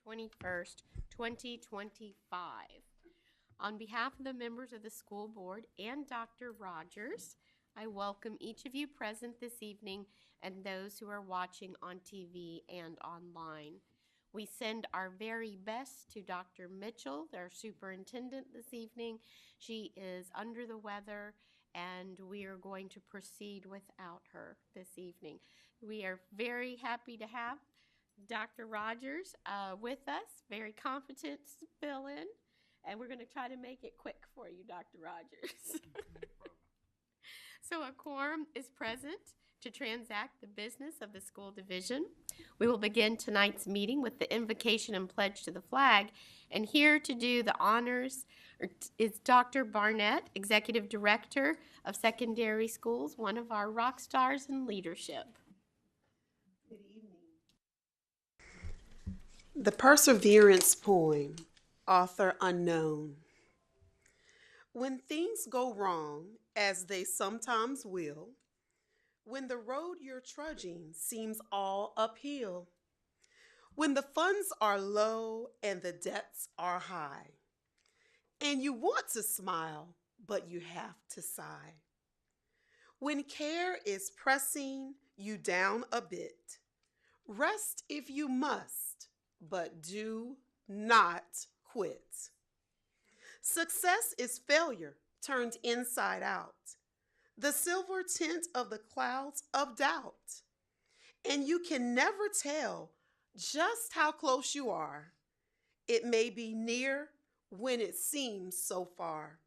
21st, 2025. On behalf of the members of the school board and Dr. Rogers, I welcome each of you present this evening and those who are watching on TV and online. We send our very best to Dr. Mitchell, our superintendent this evening. She is under the weather and we are going to proceed without her this evening. We are very happy to have Dr. Rogers with us, very competent to fill in, and we're going to try to make it quick for you, Dr. Rogers. So a quorum is present to transact the business of the school division. We will begin tonight's meeting with the invocation and pledge to the flag, and here to do the honors is Dr. Barnett, Executive Director of Secondary Schools, one of our rock stars in leadership. Good evening. The Perseverance Poem, author unknown. When things go wrong, as they sometimes will, when the road you're trudging seems all uphill, when the funds are low and the debts are high, and you want to smile, but you have to sigh, when care is pressing you down a bit, rest if you must, but do not quit. Success is failure turned inside out, the silver tint of the clouds of doubt, and you can never tell just how close you are. It may be near when it seems so far.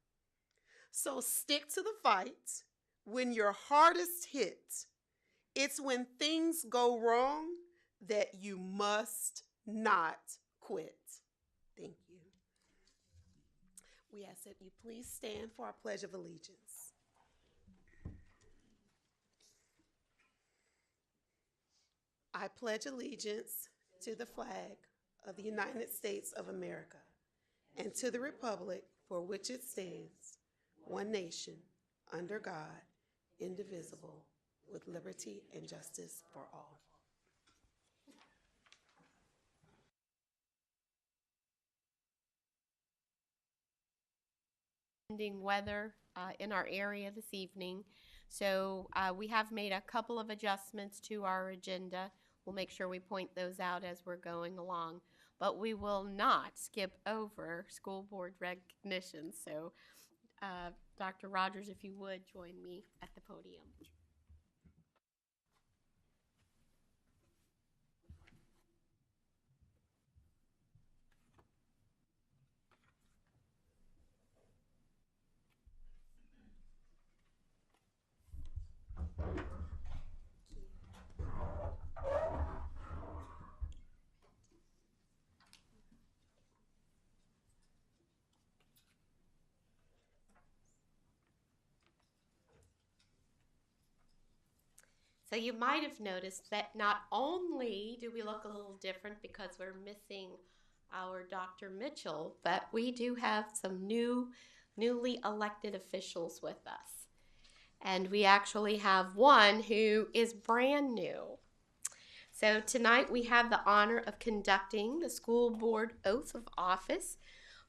So stick to the fight when you're hardest hit. It's when things go wrong that you must not quit. Thank you. We ask that you please stand for our Pledge of Allegiance. I pledge allegiance to the flag of the United States of America and to the republic for which it stands, one nation, under God, indivisible, with liberty and justice for all. Weather in our area this evening. So we have made a couple of adjustments to our agenda. We'll make sure we point those out as we're going along, but we will not skip over school board recognition. So Dr. Rogers, if you would join me at the podium. So you might have noticed that not only do we look a little different because we're missing our Dr. Mitchell, but we do have some newly elected officials with us. And we actually have one who is brand new. So tonight we have the honor of conducting the school board oath of office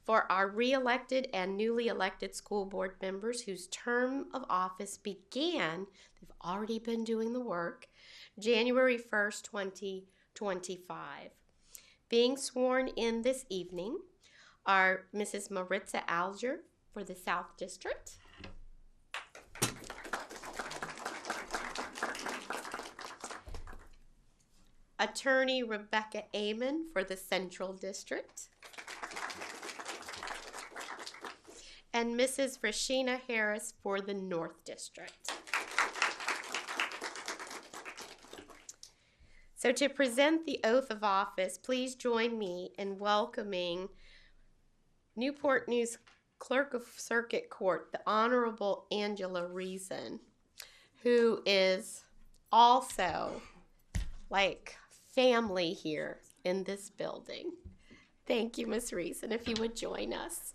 for our re-elected and newly elected school board members whose term of office began, they've already been doing the work, January 1st, 2025. Being sworn in this evening are Mrs. Maritza Alger for the South District, Attorney Rebecca Amon for the Central District, and Mrs. Rashina Harris for the North District. So to present the oath of office, please join me in welcoming Newport News Clerk of Circuit Court, the Honorable Angela Reason, who is also like family here in this building. Thank you, Ms. Reason, if you would join us.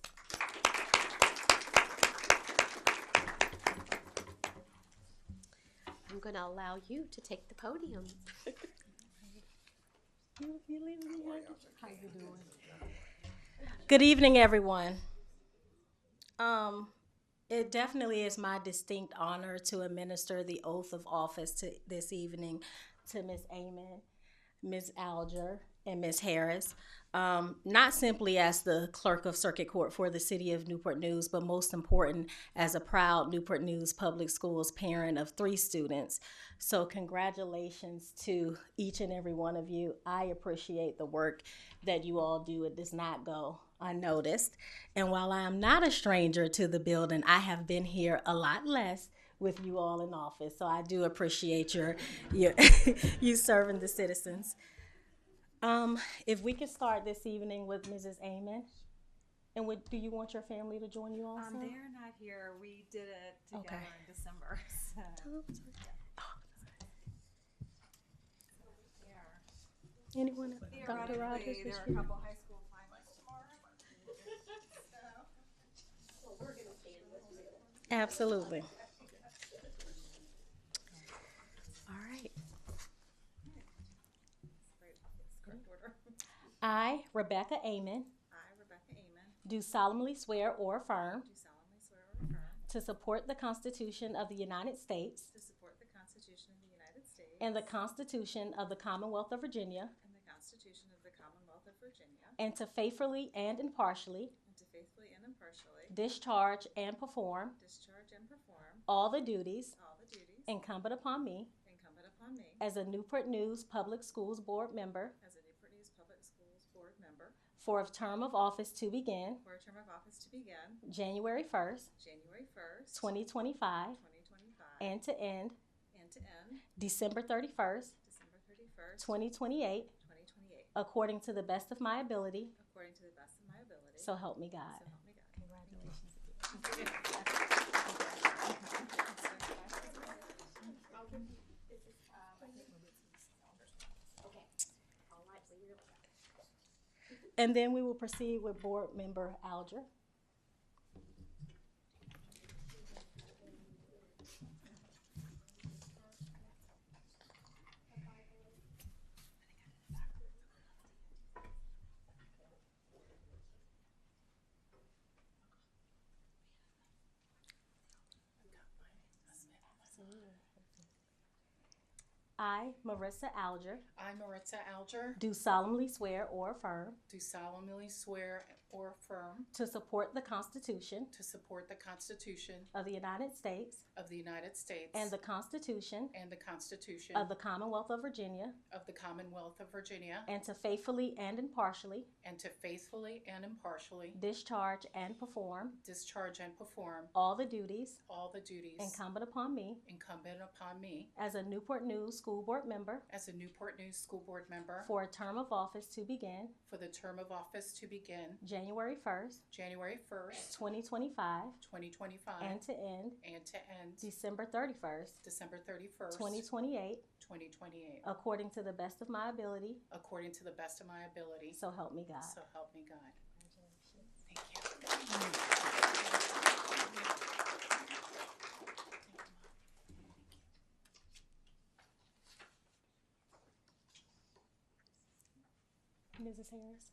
I'm going to allow you to take the podium. You leaving me here? How you doing? Good evening, everyone. Um, it definitely is my distinct honor to administer the oath of office to this evening to Ms. Amen, Ms. Alger, and Ms. Harris. Not simply as the clerk of circuit court for the city of Newport News, but most important as a proud Newport News Public Schools parent of 3 students. So congratulations to each and every one of you. I appreciate the work that you all do. It does not go unnoticed. And while I am not a stranger to the building, I have been here a lot less with you all in office. So I do appreciate your you serving the citizens. If we could start this evening with Mrs. Amen. And do you want your family to join you also? They're not here. We did it together Okay. in December. So. Anyone? Dr. Rogers? Theoretically, there are a couple high school finalists tomorrow. Absolutely. All right. Correct order. I, Rebecca Amen, I, Rebecca Amen, do solemnly swear or affirm do solemnly swear or affirm to support the Constitution of the United States to support the Constitution of the United States and the Constitution of the Commonwealth of Virginia, and the Constitution of the Commonwealth of Virginia, and to faithfully and impartially and to faithfully and impartially discharge and perform discharge and perform all the duties all the duties incumbent upon me incumbent upon me as a Newport News Public Schools Board member as a Newport News Public Schools Board member for a term of office to begin for a term of office to begin January 1st, January 1st, 2025, 2025, and to end and to end December 31st, December 31st, 2028, 2028, according to the best of my ability. according to the best of my ability. So help me God. So help me God. Congratulations. And then we will proceed with board member Alger. I, Marissa Alger, I, Maritza Alger, do solemnly swear or affirm do solemnly swear or affirm to support the Constitution to support the Constitution of the United States of the United States and the Constitution and the Constitution of the Commonwealth of Virginia, of the Commonwealth of Virginia, and to faithfully and impartially and to faithfully and impartially discharge and perform discharge and perform all the duties all the duties incumbent upon me incumbent upon me as a Newport News School Board member as a Newport News School Board member for a term of office to begin for the term of office to begin January 1st, January 1st, 2025, 2025, and to end end December 31st, December 31st, 2028, 2028, according to the best of my ability. according to the best of my ability. So help me God. So help me God. Thank you. Mrs. Harris.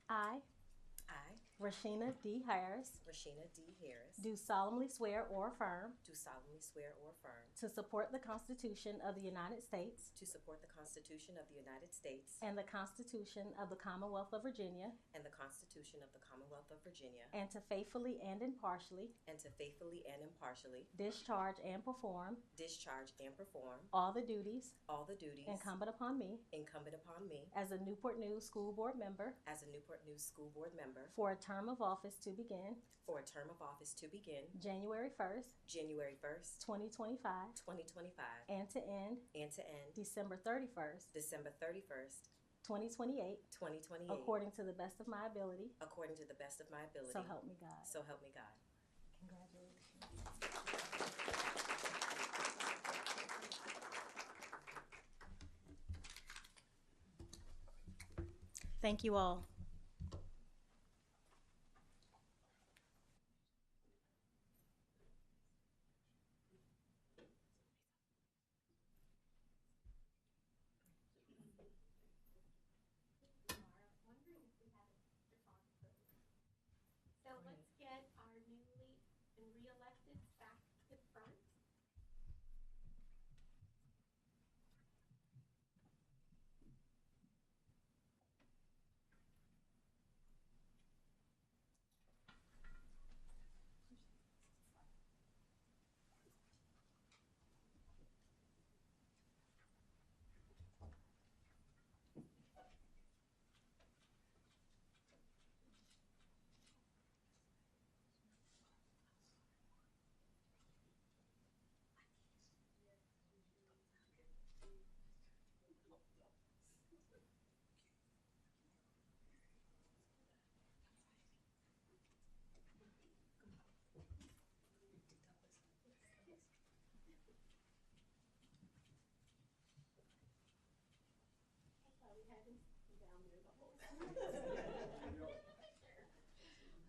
I, I, Rashina D. Harris, Rashina D. Harris, do solemnly swear or affirm do solemnly swear or affirm to support the Constitution of the United States to support the Constitution of the United States and the Constitution of the Commonwealth of Virginia, and the Constitution of the Commonwealth of Virginia, and to faithfully and impartially and to faithfully and impartially discharge and perform discharge and perform all the duties all the duties incumbent upon me incumbent upon me as a Newport News School Board member as a Newport News School Board member for a term of office to begin for a term of office to begin January 1st, January 1st, 2025, 2025, and to end and to end December 31st, December 31st, 2028, 2028, according to the best of my ability. according to the best of my ability. So help me God. So help me God. Congratulations. Thank you all. So let's get our newly and re-elected back to the front.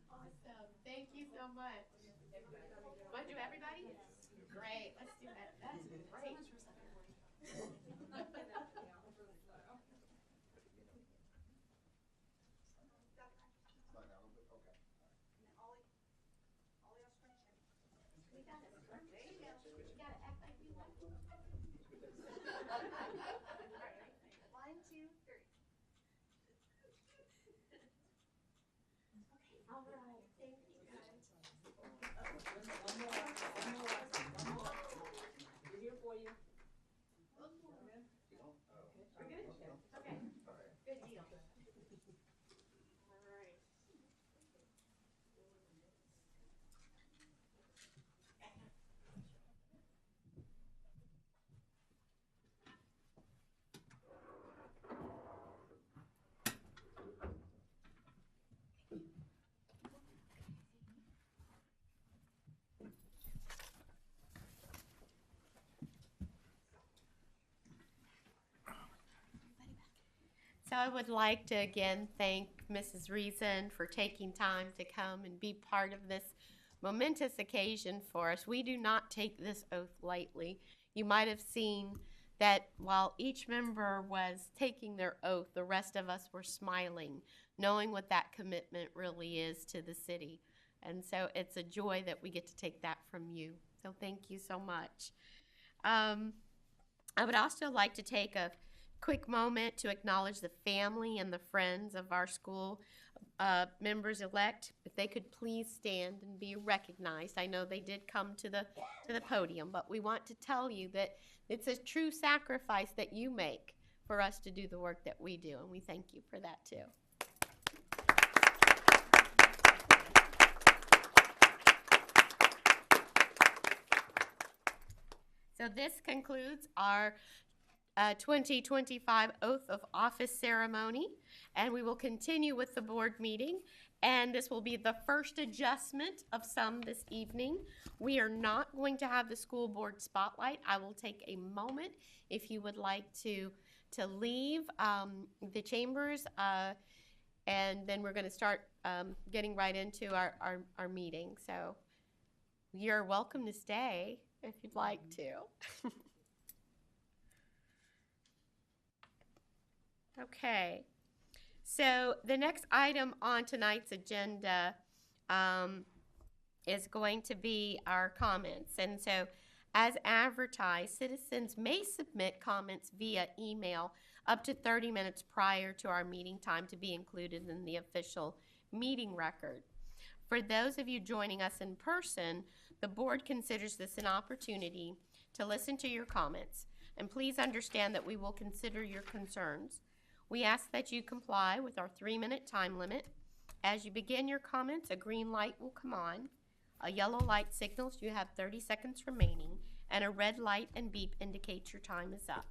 Awesome. Thank you so much. Want to do everybody? Great. Let's do that. That's great. We got it. There you go. You got to act like we like you. One, two, three. All right. Thank you, guys. We're here for you. We're good? Okay. Good deal. All right. So I would like to again thank Mrs. Reason for taking time to come and be part of this momentous occasion for us. We do not take this oath lightly. You might have seen that while each member was taking their oath, the rest of us were smiling, knowing what that commitment really is to the city. And so it's a joy that we get to take that from you. So thank you so much. I would also like to take a quick moment to acknowledge the family and the friends of our school members-elect. If they could please stand and be recognized. I know they did come to the podium, but we want to tell you that it's a true sacrifice that you make for us to do the work that we do, and we thank you for that too. So this concludes our 2025 Oath of Office ceremony, and we will continue with the board meeting, and this will be the first adjustment of some this evening. We are not going to have the school board spotlight. I will take a moment if you would like to leave the chambers, and then we're going to start getting right into our meeting. So you're welcome to stay if you'd like to. Okay, so the next item on tonight's agenda is going to be our comments. And so as advertised, citizens may submit comments via email up to 30 minutes prior to our meeting time to be included in the official meeting record. For those of you joining us in person, the board considers this an opportunity to listen to your comments. And please understand that we will consider your concerns. We ask that you comply with our 3-minute time limit. As you begin your comments, a green light will come on. A yellow light signals you have 30 seconds remaining, and a red light and beep indicates your time is up.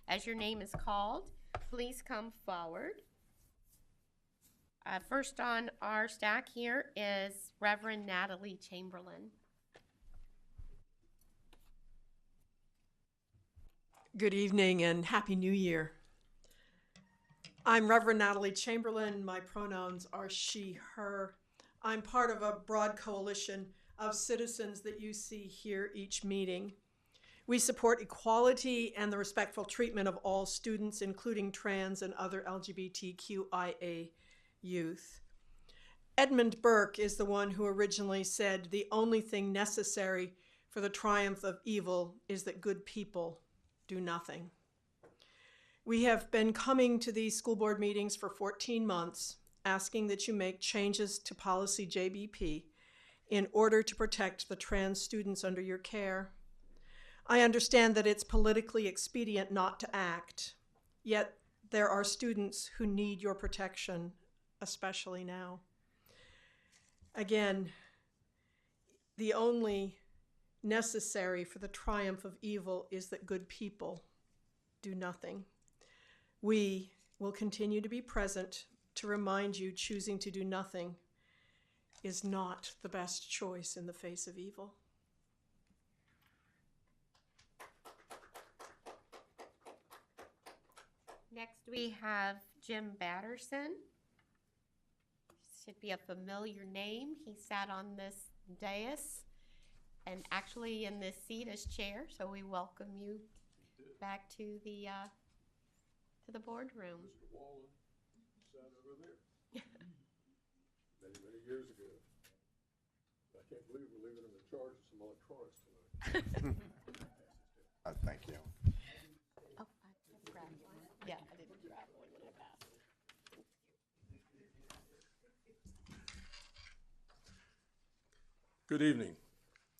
As your name is called, please come forward. First on our stack here is Reverend Natalie Chamberlain. Good evening and Happy New Year. I'm Reverend Natalie Chamberlain. My pronouns are she, her. I'm part of a broad coalition of citizens that you see here each meeting. We support equality and the respectful treatment of all students, including trans and other LGBTQIA youth. Edmund Burke is the one who originally said, "The only thing necessary for the triumph of evil is that good people do nothing." We have been coming to these school board meetings for 14 months, asking that you make changes to policy JBP in order to protect the trans students under your care. I understand that it's politically expedient not to act, yet there are students who need your protection, especially now. Again, the only necessary for the triumph of evil is that good people do nothing. We will continue to be present to remind you choosing to do nothing is not the best choice in the face of evil. Next we have Jim Batterson. Should be a familiar name. He sat on this dais and actually in this seat as chair, so we welcome you back to the boardroom. Mr. Wallen sat over there many years ago. I can't believe we're leaving him in charge of some electronics tonight. Thank you. Oh, I didn't grab one. Yeah, I didn't grab one when I passed. Good evening.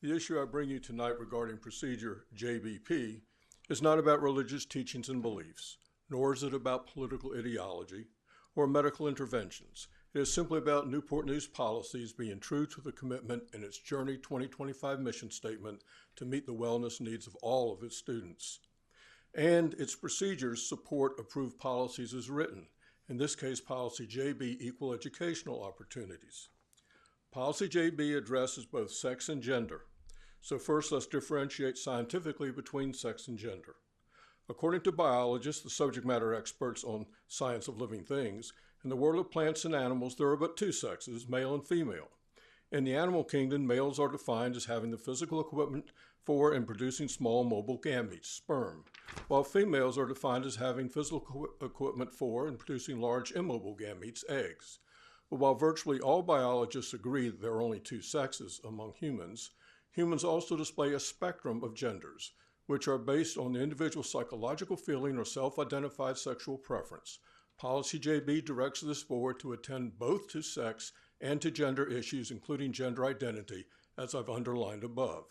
The issue I bring you tonight regarding procedure JBP is not about religious teachings and beliefs, nor is it about political ideology or medical interventions. It is simply about Newport News policies being true to the commitment in its Journey 2025 mission statement to meet the wellness needs of all of its students. And its procedures support approved policies as written, in this case policy JB, equal educational opportunities. Policy JB addresses both sex and gender. So first, let's differentiate scientifically between sex and gender. According to biologists, the subject matter experts on science of living things, in the world of plants and animals, there are but two sexes, male and female. In the animal kingdom, males are defined as having the physical equipment for and producing small mobile gametes, sperm, while females are defined as having physical equipment for and producing large immobile gametes, eggs. But while virtually all biologists agree that there are only two sexes among humans, humans also display a spectrum of genders, which are based on the individual's psychological feeling or self-identified sexual preference. Policy JB directs this board to attend both to sex and to gender issues, including gender identity, as I've underlined above.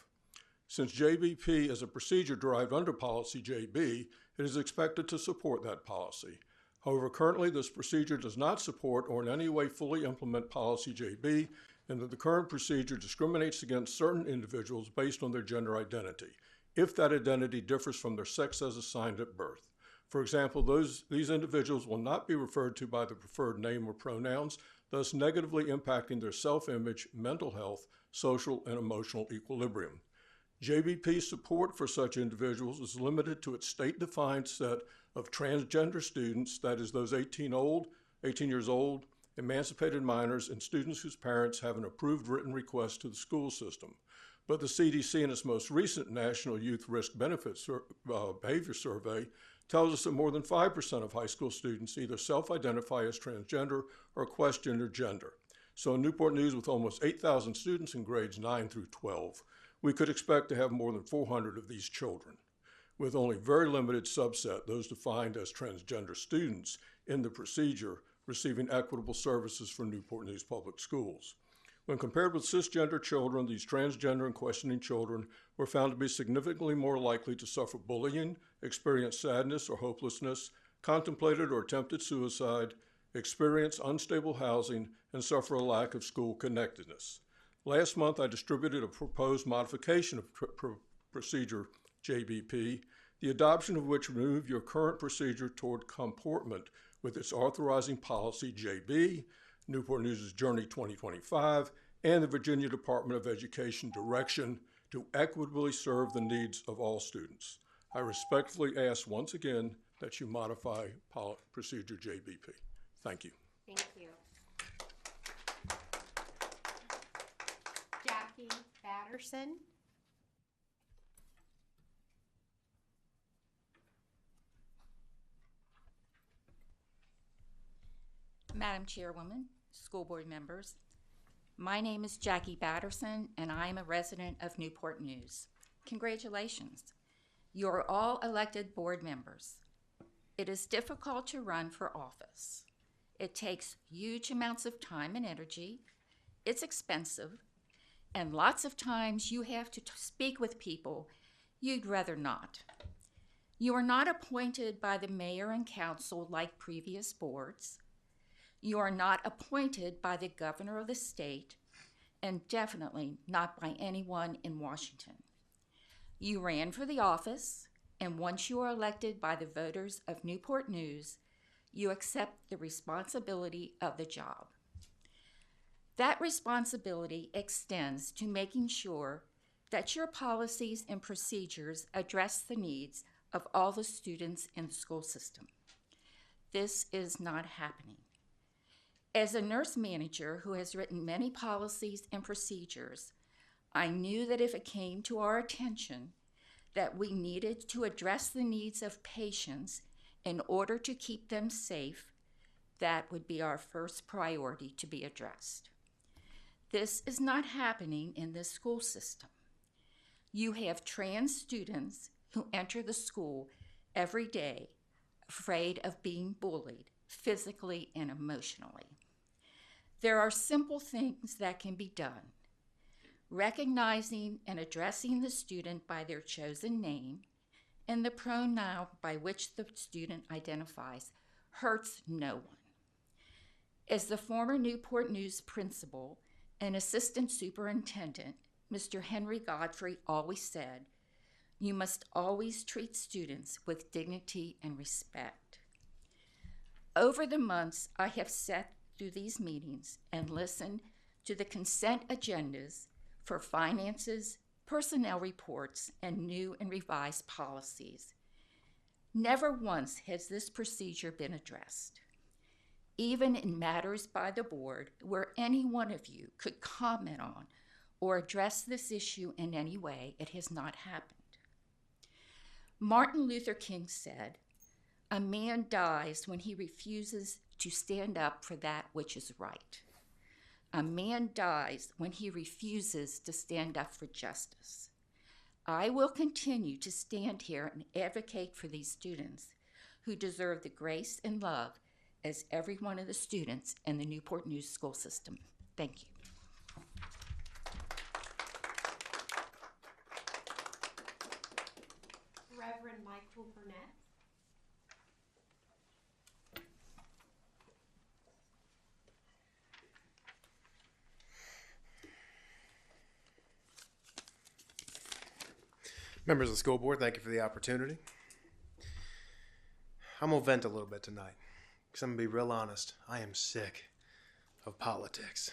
Since JBP is a procedure derived under Policy JB, it is expected to support that policy. However, currently this procedure does not support or in any way fully implement Policy JB, and that the current procedure discriminates against certain individuals based on their gender identity, if that identity differs from their sex as assigned at birth. For example, these individuals will not be referred to by the preferred name or pronouns, thus negatively impacting their self-image, mental health, social, and emotional equilibrium. JBP support for such individuals is limited to its state-defined set of transgender students, that is those 18 years old, emancipated minors, and students whose parents have an approved written request to the school system. But the CDC in its most recent National Youth Risk Benefit Behavior Survey tells us that more than 5% of high school students either self-identify as transgender or question their gender. So in Newport News, with almost 8,000 students in grades 9 through 12, we could expect to have more than 400 of these children, with only very limited subset, those defined as transgender students, in the procedure receiving equitable services from Newport News Public Schools. When compared with cisgender children, these transgender and questioning children were found to be significantly more likely to suffer bullying, experience sadness or hopelessness, contemplated or attempted suicide, experience unstable housing, and suffer a lack of school connectedness. Last month, I distributed a proposed modification of procedure JBP the adoption of which would move your current procedure toward comportment with its authorizing policy JB, Newport News' Journey 2025, and the Virginia Department of Education direction to equitably serve the needs of all students. I respectfully ask once again that you modify procedure JBP. Thank you. Thank you. Jackie Batterson. Madam Chairwoman, school board members, my name is Jackie Batterson, and I am a resident of Newport News. Congratulations. You are all elected board members. It is difficult to run for office. It takes huge amounts of time and energy. It's expensive, and lots of times you have to speak with people you'd rather not. You are not appointed by the mayor and council like previous boards. You are not appointed by the governor of the state, and definitely not by anyone in Washington. You ran for the office, and once you are elected by the voters of Newport News, you accept the responsibility of the job. That responsibility extends to making sure that your policies and procedures address the needs of all the students in the school system. This is not happening. As a nurse manager who has written many policies and procedures, I knew that if it came to our attention that we needed to address the needs of patients in order to keep them safe, that would be our first priority to be addressed. This is not happening in this school system. You have trans students who enter the school every day afraid of being bullied physically and emotionally. There are simple things that can be done. Recognizing and addressing the student by their chosen name and the pronoun by which the student identifies hurts no one. As the former Newport News principal and assistant superintendent, Mr. Henry Godfrey always said, you must always treat students with dignity and respect. Over the months, I have sat through these meetings and listened to the consent agendas for finances, personnel reports, and new and revised policies. Never once has this procedure been addressed. Even in matters by the board where any one of you could comment on or address this issue in any way, it has not happened. Martin Luther King said, "A man dies when he refuses to stand up for that which is right. A man dies when he refuses to stand up for justice." I will continue to stand here and advocate for these students who deserve the grace and love as every one of the students in the Newport News school system. Thank you. Reverend Michael Burnett. Members of the school board, thank you for the opportunity. I'm going to vent a little bit tonight because I'm going to be real honest. I am sick of politics.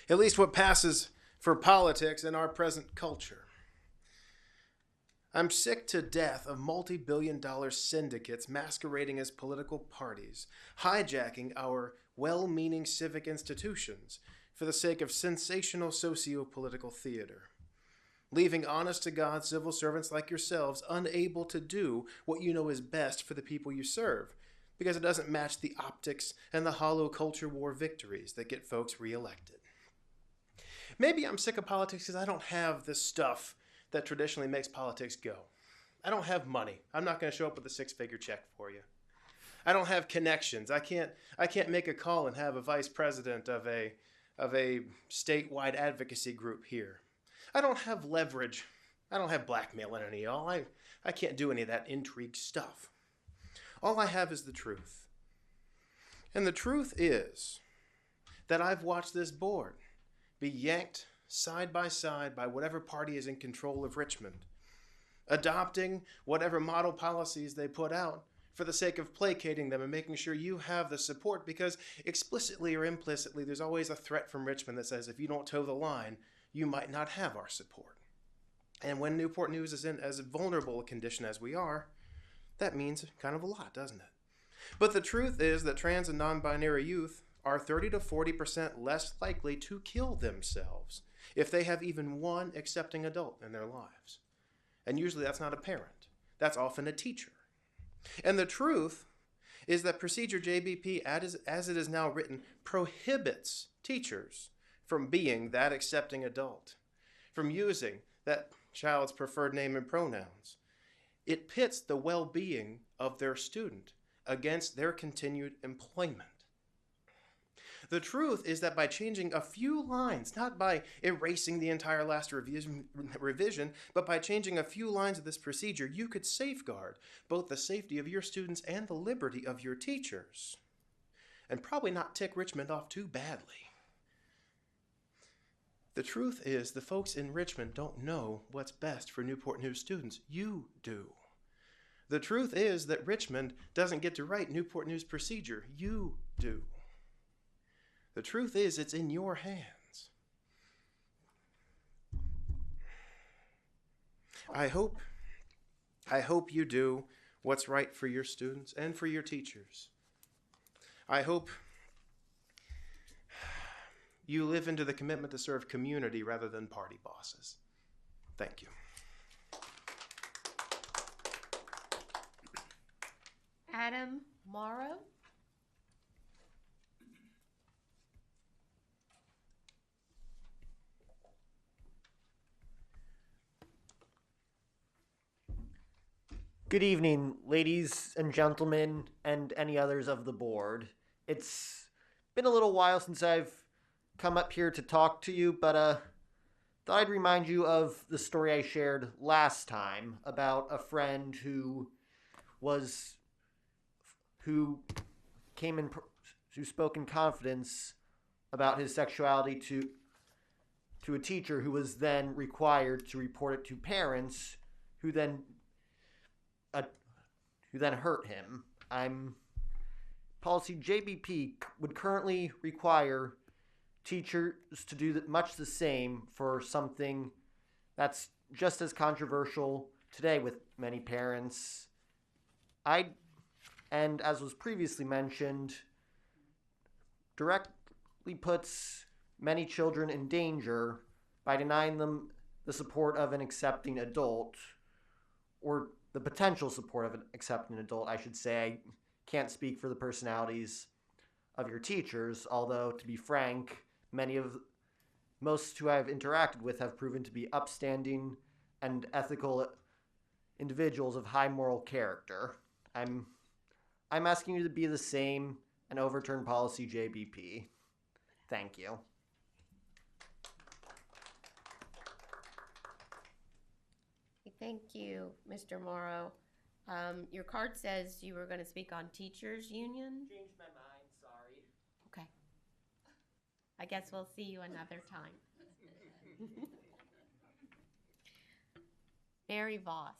At least what passes for politics in our present culture. I'm sick to death of multi-billion-dollar syndicates masquerading as political parties, hijacking our well-meaning civic institutions for the sake of sensational socio-political theater, leaving honest-to-God civil servants like yourselves unable to do what you know is best for the people you serve, because it doesn't match the optics and the hollow culture war victories that get folks reelected. Maybe I'm sick of politics because I don't have the stuff that traditionally makes politics go. I don't have money. I'm not going to show up with a six-figure check for you. I don't have connections. I can't make a call and have a vice president of a statewide advocacy group here. I don't have leverage. I don't have blackmail in any of y'all. I can't do any of that intrigue stuff. All I have is the truth. And the truth is that I've watched this board be yanked side by side by whatever party is in control of Richmond adopting whatever model policies they put out for the sake of placating them and making sure you have the support, because explicitly or implicitly there's always a threat from Richmond that says if you don't toe the line, you might not have our support. And when Newport News is in as vulnerable a condition as we are, that means kind of a lot, doesn't it? But the truth is that trans and non-binary youth are 30 to 40% less likely to kill themselves if they have even one accepting adult in their lives. And usually that's not a parent. That's often a teacher. And the truth is that procedure JBP, as it is now written, prohibits teachers from being that accepting adult, from using that child's preferred name and pronouns. It pits the well-being of their student against their continued employment. The truth is that by changing a few lines, not by erasing the entire last revision, but by changing a few lines of this procedure, you could safeguard both the safety of your students and the liberty of your teachers, and probably not tick Richmond off too badly. The truth is the folks in Richmond don't know what's best for Newport News students. You do. The truth is that Richmond doesn't get to write Newport News procedure. You do. The truth is, it's in your hands. I hope you do what's right for your students and for your teachers. I hope you live into the commitment to serve community rather than party bosses. Thank you. Adam Morrow. Good evening, ladies and gentlemen, and any others of the board. It's been a little while since I've come up here to talk to you, but thought I'd remind you of the story I shared last time about a friend who spoke in confidence about his sexuality to a teacher who was then required to report it to parents who then hurt him. Policy JBP would currently require teachers to do much the same for something that's just as controversial today with many parents. And as was previously mentioned, directly puts many children in danger by denying them the support of an accepting adult, or the potential support of an accepting adult, I should say. I can't speak for the personalities of your teachers, although, to be frank, most who I've interacted with have proven to be upstanding and ethical individuals of high moral character. I'm asking you to be the same and overturn policy JBP. Thank you. Thank you, Mr. Morrow. Your card says you were going to speak on teachers union. Changed my mind, sorry. Okay. I guess we'll see you another time. Mary Voss.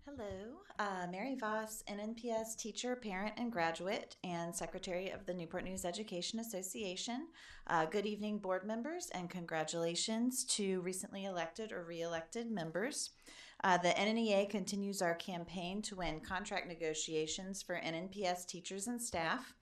Hello, Mary Voss, NNPS teacher, parent, and graduate, and secretary of the Newport News Education Association. Good evening, board members, and congratulations to recently elected or re-elected members. The NNEA continues our campaign to win contract negotiations for NNPS teachers and staff.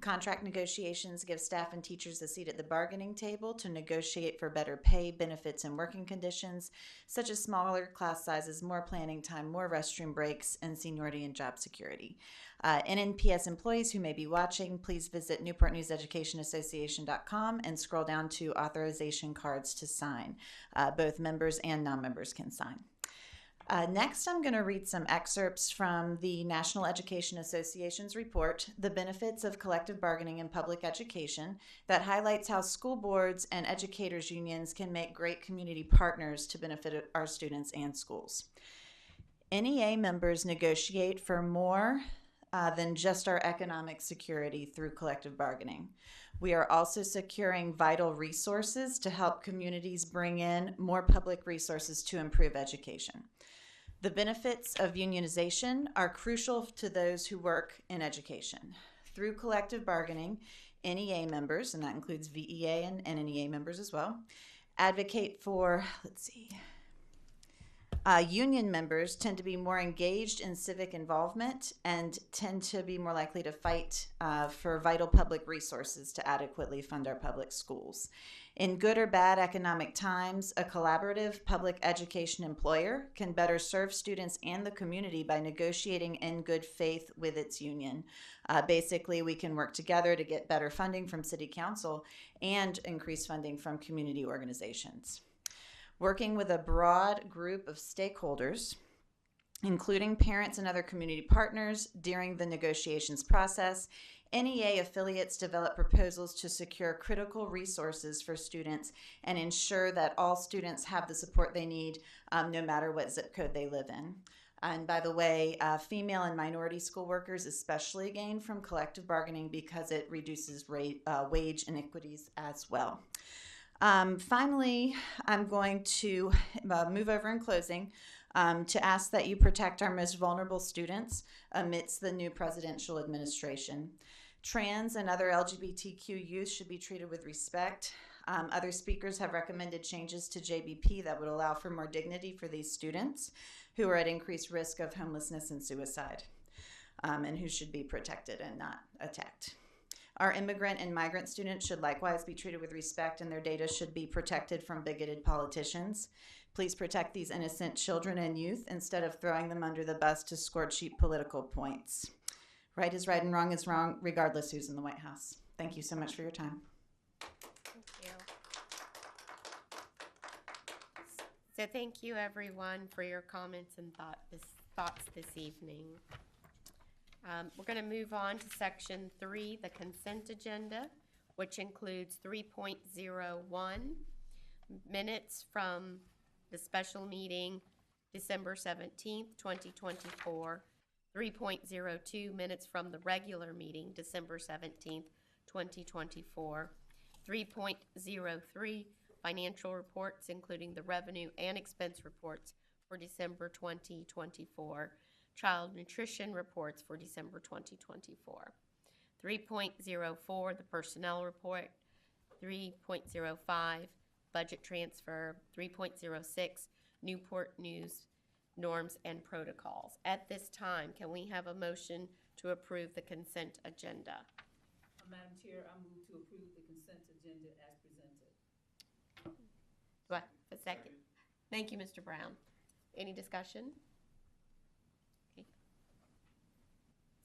Contract negotiations give staff and teachers a seat at the bargaining table to negotiate for better pay, benefits, and working conditions, such as smaller class sizes, more planning time, more restroom breaks, and seniority and job security. NNPS employees who may be watching, please visit newportnewseducationassociation.com and scroll down to authorization cards to sign. Both members and non-members can sign. Next, I'm going to read some excerpts from the National Education Association's report, The Benefits of Collective Bargaining in Public Education, that highlights how school boards and educators' unions can make great community partners to benefit our students and schools. NEA members negotiate for more than just our economic security through collective bargaining. We are also securing vital resources to help communities bring in more public resources to improve education. The benefits of unionization are crucial to those who work in education. Through collective bargaining, NEA members, and that includes VEA and NNEA members as well, advocate for, union members tend to be more engaged in civic involvement and tend to be more likely to fight for vital public resources to adequately fund our public schools. In good or bad economic times, a collaborative public education employer can better serve students and the community by negotiating in good faith with its union. Basically, we can work together to get better funding from City Council and increase funding from community organizations. Working with a broad group of stakeholders, including parents and other community partners during the negotiations process, NEA affiliates develop proposals to secure critical resources for students and ensure that all students have the support they need no matter what zip code they live in. And by the way, female and minority school workers especially gain from collective bargaining because it reduces wage inequities as well. Finally, I'm going to move over in closing to ask that you protect our most vulnerable students amidst the new presidential administration. Trans and other LGBTQ youth should be treated with respect. Other speakers have recommended changes to JBP that would allow for more dignity for these students who are at increased risk of homelessness and suicide, and who should be protected and not attacked. Our immigrant and migrant students should likewise be treated with respect, and their data should be protected from bigoted politicians. Please protect these innocent children and youth instead of throwing them under the bus to score cheap political points. Right is right and wrong is wrong, regardless who's in the White House. Thank you so much for your time. Thank you. So thank you, everyone, for your comments and thoughts this evening. We're going to move on to Section 3, the consent agenda, which includes 3.01, minutes from the special meeting December 17th, 2024, 3.02, minutes from the regular meeting December 17th, 2024, 3.03, financial reports, including the revenue and expense reports for December 2024, child nutrition reports for December 2024. 3.04, the personnel report. 3.05, budget transfer. 3.06, Newport News norms and protocols. At this time, can we have a motion to approve the consent agenda? Madam Chair, I move to approve the consent agenda as presented. Do I have a second? Thank you, Mr. Brown. Any discussion? Okay.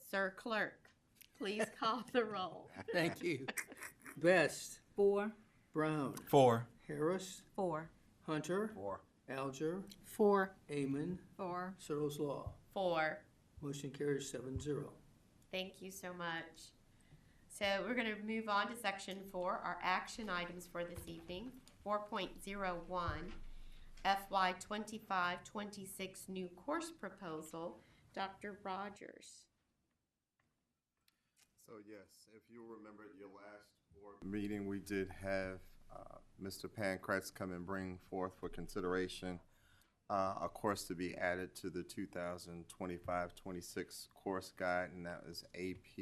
Sir Clerk, please call the roll. Thank you. Best. 4. Brown. 4. Harris. 4. Hunter. 4. Alger. 4. Amon. 4. Searles Law. 4. Motion carries 7-0. Thank you so much. So we're going to move on to Section 4, our action items for this evening. 4.01, FY 25-26 new course proposal. Dr. Rogers. So yes, if you remember at your last board meeting, we did have Mr. Pankratz come and bring forth for consideration a course to be added to the 2025-26 course guide, and that was AP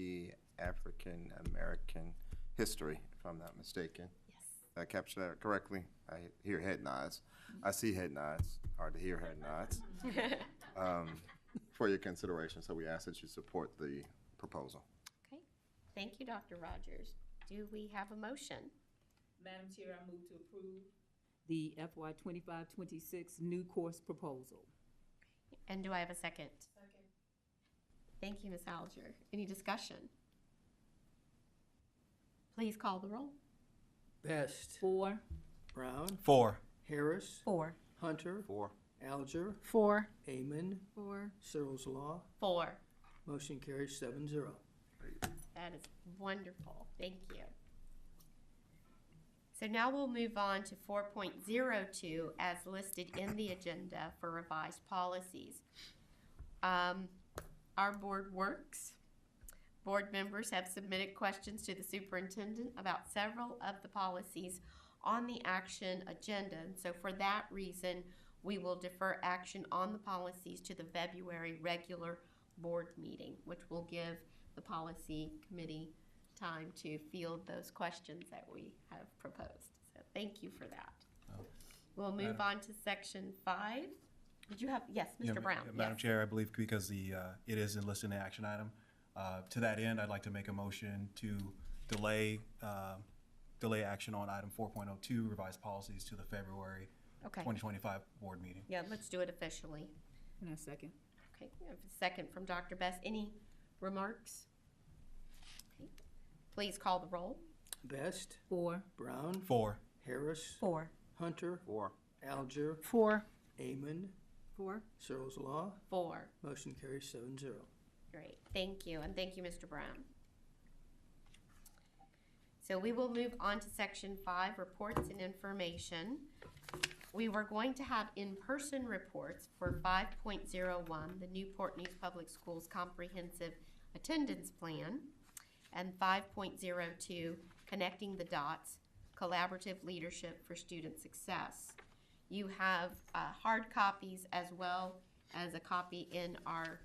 African American History, if I'm not mistaken. Yes. Did I capture that correctly? I hear head nods. I see head nods. Hard to hear head nods. For your consideration, so we ask that you support the proposal. Okay. Thank you, Dr. Rogers. Do we have a motion? Madam Chair, I move to approve the FY 25-26 new course proposal. And do I have a second? Second. Thank you, Ms. Alger. Any discussion? Please call the roll. Best. 4. Brown. 4. Harris. 4. Hunter. 4. Alger. 4. Amon. 4. Searles Law. 4. Motion carries 7-0. That is wonderful. Thank you. So now we'll move on to 4.02 as listed in the agenda for revised policies. Our board works Board members have submitted questions to the superintendent about several of the policies on the action agenda. And so for that reason, we will defer action on the policies to the February regular board meeting, which will give the policy committee time to field those questions that we have proposed. So thank you for that. We'll move on to section 5. Did you have, yes, Mr. Brown? Madam Yes. Chair, I believe because it is enlisted in the action item. To that end, I'd like to make a motion to delay action on item 4.02, revised policies, to the February Okay. 2025 board meeting. Yeah, let's do it officially. And a second. Okay, we have a second from Dr. Best. Any remarks? Okay. Please call the roll. Best, 4. Brown, 4. Harris, 4. Hunter, 4. Alger, 4. Amon, 4. Searles Law. 4. Motion carries 7-0. Great, thank you, and thank you, Mr. Brown. So we will move on to section 5, reports and information. We were going to have in-person reports for 5.01, the Newport News Public Schools Comprehensive Attendance Plan, and 5.02, Connecting the Dots, Collaborative Leadership for Student Success. You have hard copies as well as a copy in our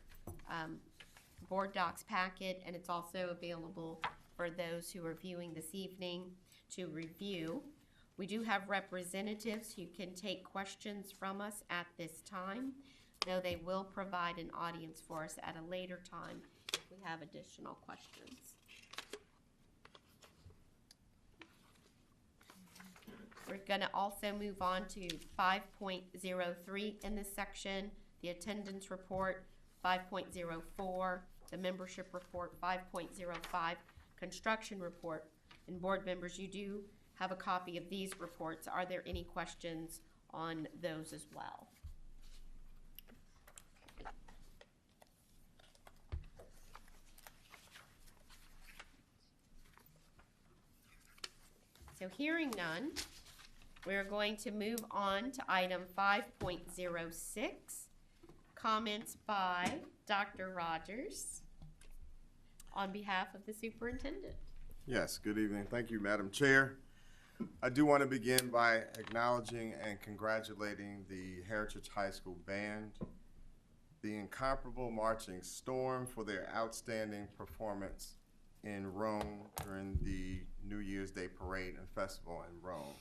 board docs packet, and it's also available for those who are viewing this evening to review. We do have representatives who can take questions from us at this time, though they will provide an audience for us at a later time if we have additional questions. We're going to also move on to 5.03 in this section, the attendance report, 5.04, the membership report, 5.05, construction report. And board members, you do have a copy of these reports. Are there any questions on those as well? So hearing none, we're going to move on to item 5.06, comments by Dr. Rogers on behalf of the superintendent. Yes, good evening. Thank you, Madam Chair. I do want to begin by acknowledging and congratulating the Heritage High School Band, the incomparable Marching Storm for their outstanding performance in Rome during the New Year's Day Parade and Festival in Rome.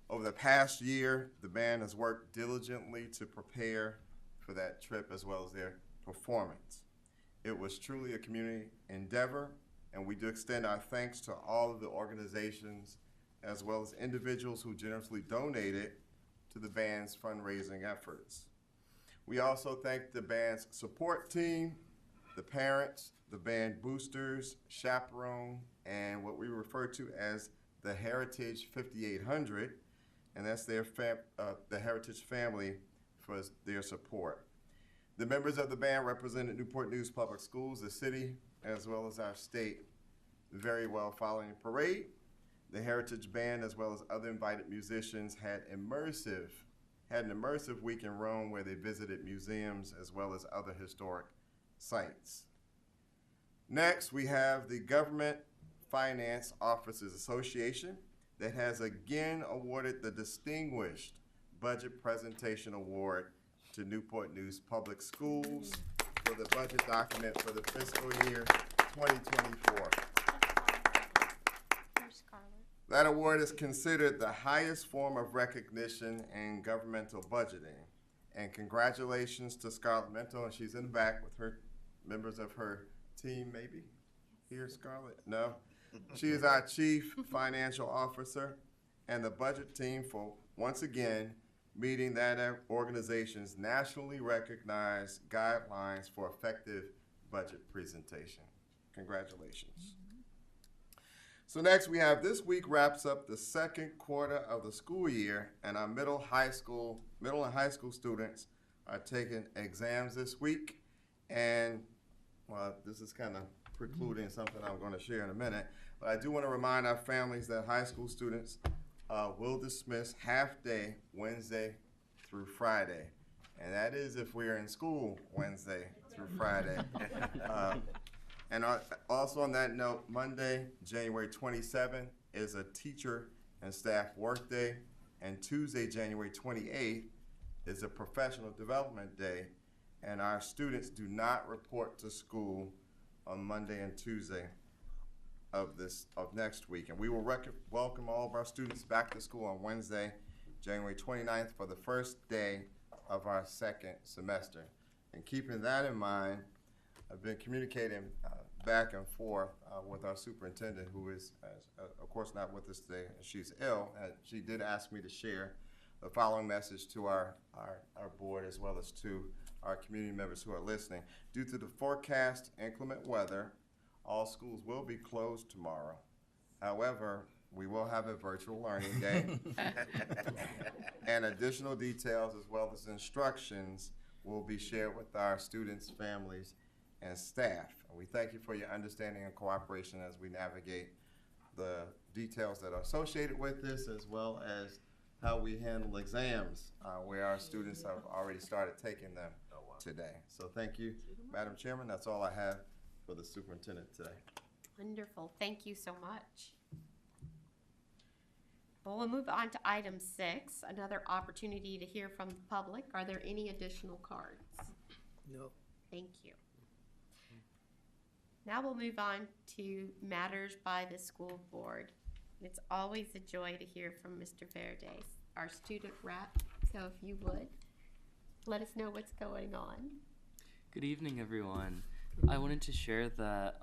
Over the past year, the band has worked diligently to prepare for that trip as well as their performance. It was truly a community endeavor, and we do extend our thanks to all of the organizations as well as individuals who generously donated to the band's fundraising efforts. We also thank the band's support team, the parents, the band boosters, chaperone, and what we refer to as the Heritage 5800, and that's their the Heritage family for their support. The members of the band represented Newport News Public Schools, the city, as well as our state very well following the parade. The Heritage Band, as well as other invited musicians, had an immersive week in Rome where they visited museums as well as other historic sites. Next, we have the Government Finance Officers Association that has again awarded the Distinguished Budget Presentation Award to Newport News Public Schools for the budget document for the fiscal year 2024. That award is considered the highest form of recognition in governmental budgeting. And congratulations to Scarlett Mento, and she's in the back with her members of her team, maybe? Here, Scarlett? No? She is our Chief Financial Officer and the budget team for, once again, meeting that organization's nationally recognized guidelines for effective budget presentation. Congratulations. So next we have, this week wraps up the second quarter of the school year, and our middle and high school students are taking exams this week. And well, this is kind of precluding something I'm going to share in a minute, but I do want to remind our families that high school students will dismiss half day Wednesday through Friday. And that is if we're in school Wednesday through Friday. And also on that note, Monday, January 27th is a teacher and staff workday, and Tuesday, January 28th is a professional development day, and our students do not report to school on Monday and Tuesday of next week. And we will welcome all of our students back to school on Wednesday, January 29th for the first day of our second semester. And keeping that in mind, I've been communicating back and forth with our superintendent, who is, of course, not with us today. She's ill. She did ask me to share the following message to our board as well as to our community members who are listening. Due to the forecast inclement weather, all schools will be closed tomorrow. However, we will have a virtual learning day. And additional details as well as instructions will be shared with our students, families, and staff. And we thank you for your understanding and cooperation as we navigate the details that are associated with this, as well as how we handle exams, where our students have already started taking them today. So thank you, Madam Chairman. That's all I have for the superintendent today. Wonderful. Thank you so much. Well, we'll move on to item 6, another opportunity to hear from the public. Are there any additional cards? No. Thank you. Now we'll move on to matters by the school board. It's always a joy to hear from Mr. Verdes, our student rep. So if you would, let us know what's going on. Good evening, everyone. I wanted to share that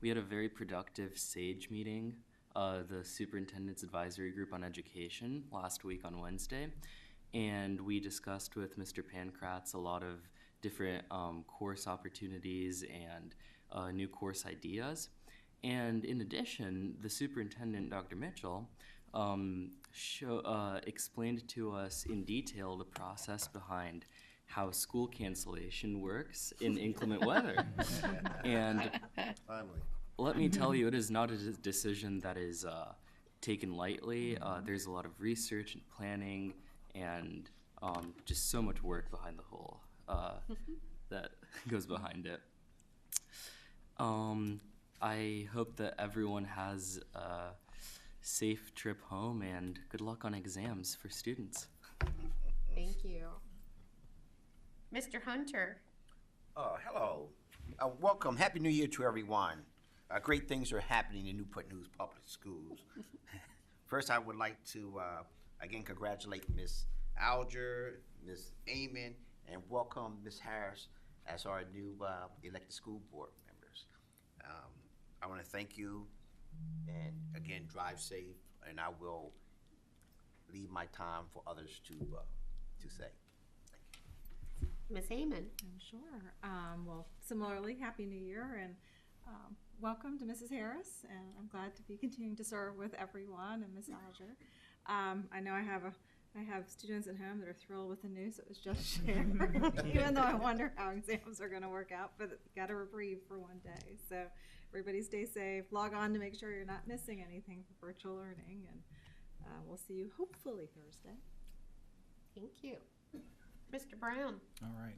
we had a very productive SAGE meeting, the Superintendent's Advisory Group on Education, last week on Wednesday. And we discussed with Mr. Pankratz a lot of different course opportunities and new course ideas. And in addition, the superintendent, Dr. Mitchell, explained to us in detail the process behind how school cancellation works in inclement weather. And Finally. let me tell you, it is not a decision that is taken lightly. There's a lot of research and planning and just so much work behind the whole that goes behind it. I hope that everyone has a safe trip home and good luck on exams for students. Thank you. Mr. Hunter. Hello. Welcome. Happy New Year to everyone. Great things are happening in Newport News Public Schools. First, I would like to, again, congratulate Ms. Alger, Ms. Amon, and welcome Ms. Harris as our new elected school board members. I want to thank you, and again, drive safe, and I will leave my time for others to say. Ms. Amon. Sure. Well, similarly, Happy New Year, and welcome to Mrs. Harris, and I'm glad to be continuing to serve with everyone and Ms. Alger. I know I have students at home that are thrilled with the news that was just shared, even though I wonder how exams are going to work out, but got a reprieve for one day. So everybody stay safe. Log on to make sure you're not missing anything for virtual learning, and we'll see you hopefully Thursday. Thank you. Mr. Brown. All right.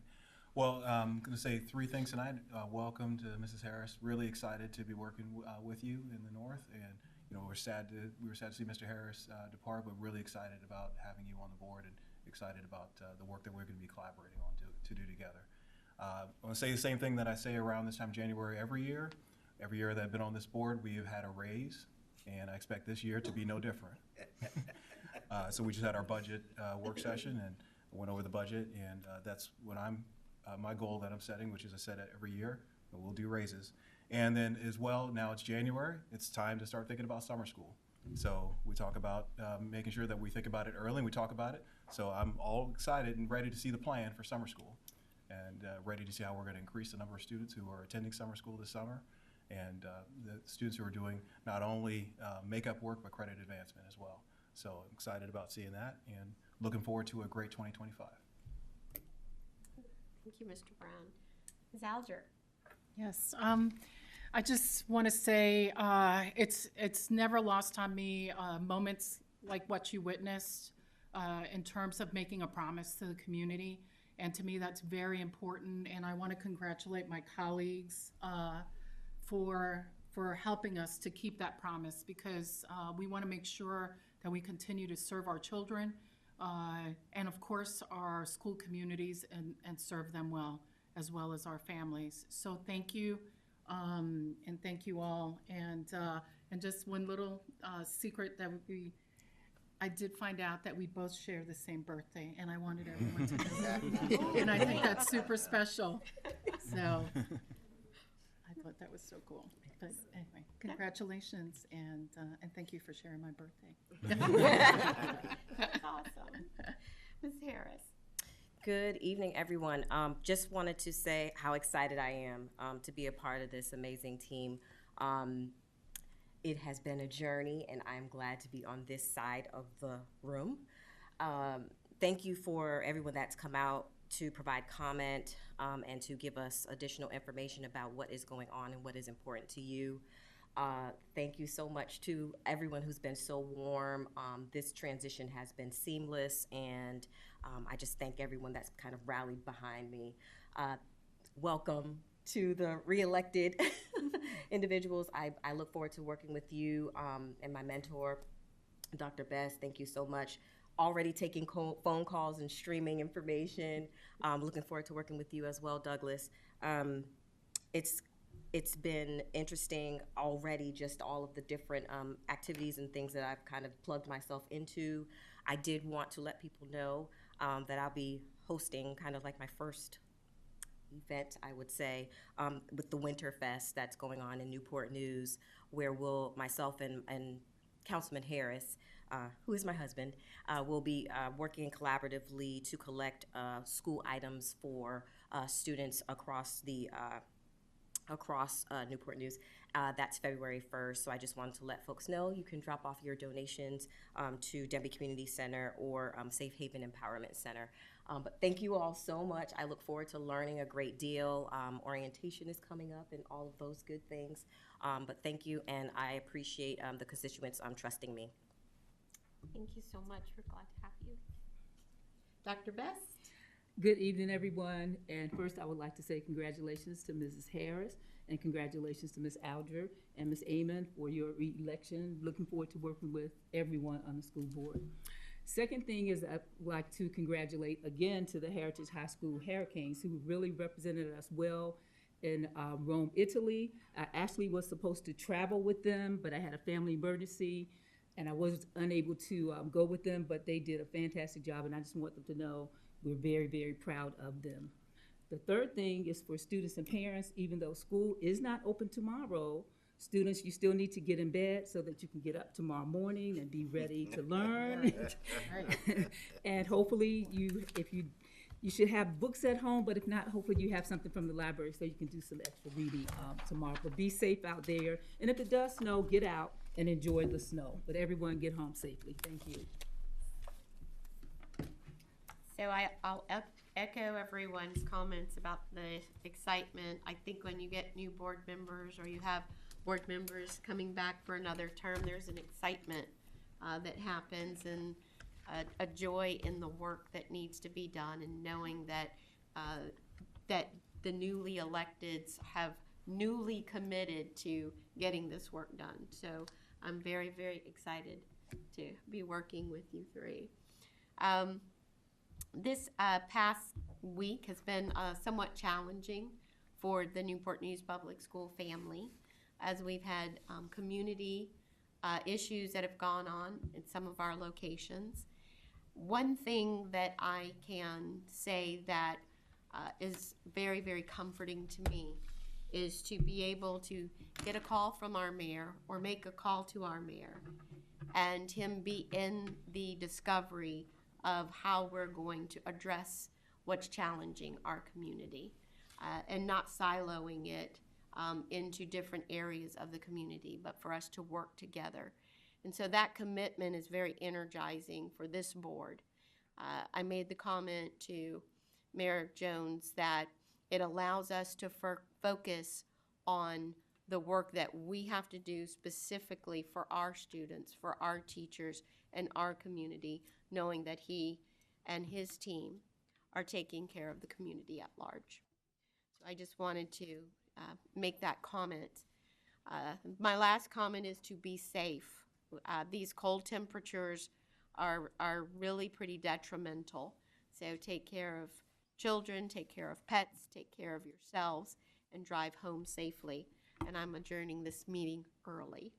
Well, I'm going to say 3 things tonight. Welcome to Mrs. Harris. Really excited to be working with you in the North, and we were sad to see Mr. Harris depart, but really excited about having you on the board and excited about the work that we're going to be collaborating on to do together. I want to say the same thing that I say around this time January every year. Every year that I've been on this board, we have had a raise, and I expect this year to be no different. So we just had our budget work session and went over the budget, and that's what my goal that I'm setting, which is I set it every year, but we'll do raises. And then as well, now it's January, it's time to start thinking about summer school. So we talk about making sure that we think about it early and we talk about it. So I'm all excited and ready to see the plan for summer school, and ready to see how we're going to increase the number of students who are attending summer school this summer, and the students who are doing not only makeup work but credit advancement as well. So I'm excited about seeing that and looking forward to a great 2025. Thank you, Mr. Brown. Ms. Alger. Yes, I just want to say it's never lost on me moments like what you witnessed in terms of making a promise to the community, and to me that's very important. And I want to congratulate my colleagues for helping us to keep that promise, because we want to make sure that we continue to serve our children and of course our school communities and serve them well as our families. So thank you, and thank you all. And just one little secret that I did find out that we both share the same birthday, and I wanted everyone to know that. And I think that's super special. So I thought that was so cool. But anyway, congratulations, and thank you for sharing my birthday. Awesome. Ms. Harris. Good evening, everyone. Just wanted to say how excited I am to be a part of this amazing team. It has been a journey, and I'm glad to be on this side of the room. Thank you for everyone that's come out to provide comment and to give us additional information about what is going on and what is important to you. Thank you so much to everyone who's been so warm. This transition has been seamless, and I just thank everyone that's kind of rallied behind me. Welcome to the re-elected individuals. I look forward to working with you and my mentor, Dr. Best. Thank you so much. Already taking phone calls and streaming information. Looking forward to working with you as well, Douglas. It's been interesting already, just all of the different activities and things that I've kind of plugged myself into. I did want to let people know that I'll be hosting kind of like my first event, I would say, with the Winter Fest that's going on in Newport News, where myself and Councilman Harris, who is my husband, will be working collaboratively to collect school items for students across Newport News. That's February 1st, so I just wanted to let folks know you can drop off your donations to Denby Community Center or Safe Haven Empowerment Center. But thank you all so much. I look forward to learning a great deal. Orientation is coming up and all of those good things. But thank you, and I appreciate the constituents trusting me. Thank you so much. We're glad to have you. Dr. Best. Good evening, everyone. And first, I would like to say congratulations to Mrs. Harris and congratulations to Ms. Alger and Ms. Amon for your re-election. Looking forward to working with everyone on the school board. Second thing is I'd like to congratulate again to the Heritage High School Hurricanes, who really represented us well in Rome, Italy. I actually was supposed to travel with them, but I had a family emergency and I was unable to go with them, but they did a fantastic job, and I just want them to know we're very, very proud of them. The third thing is for students and parents. Even though school is not open tomorrow, students, you still need to get in bed so that you can get up tomorrow morning and be ready to learn. And hopefully you should have books at home, but if not, hopefully you have something from the library so you can do some extra reading tomorrow. But be safe out there. And if it does snow, get out and enjoy the snow. But everyone get home safely. Thank you. So I'll echo everyone's comments about the excitement. I think when you get new board members or you have board members coming back for another term, there's an excitement that happens, and a joy in the work that needs to be done, and knowing that that the newly electeds have newly committed to getting this work done. So I'm very, very excited to be working with you three. This past week has been somewhat challenging for the Newport News Public School family, as we've had community issues that have gone on in some of our locations. One thing that I can say that is very, very comforting to me is to be able to get a call from our mayor or make a call to our mayor and him be in the discovery of how we're going to address what's challenging our community and not siloing it into different areas of the community, but for us to work together. And so that commitment is very energizing for this board. I made the comment to Mayor Jones that it allows us to focus on the work that we have to do specifically for our students, for our teachers, and our community, knowing that he and his team are taking care of the community at large. So I just wanted to make that comment. My last comment is to be safe. These cold temperatures are really pretty detrimental. So take care of children, take care of pets, take care of yourselves, and drive home safely. And I'm adjourning this meeting early.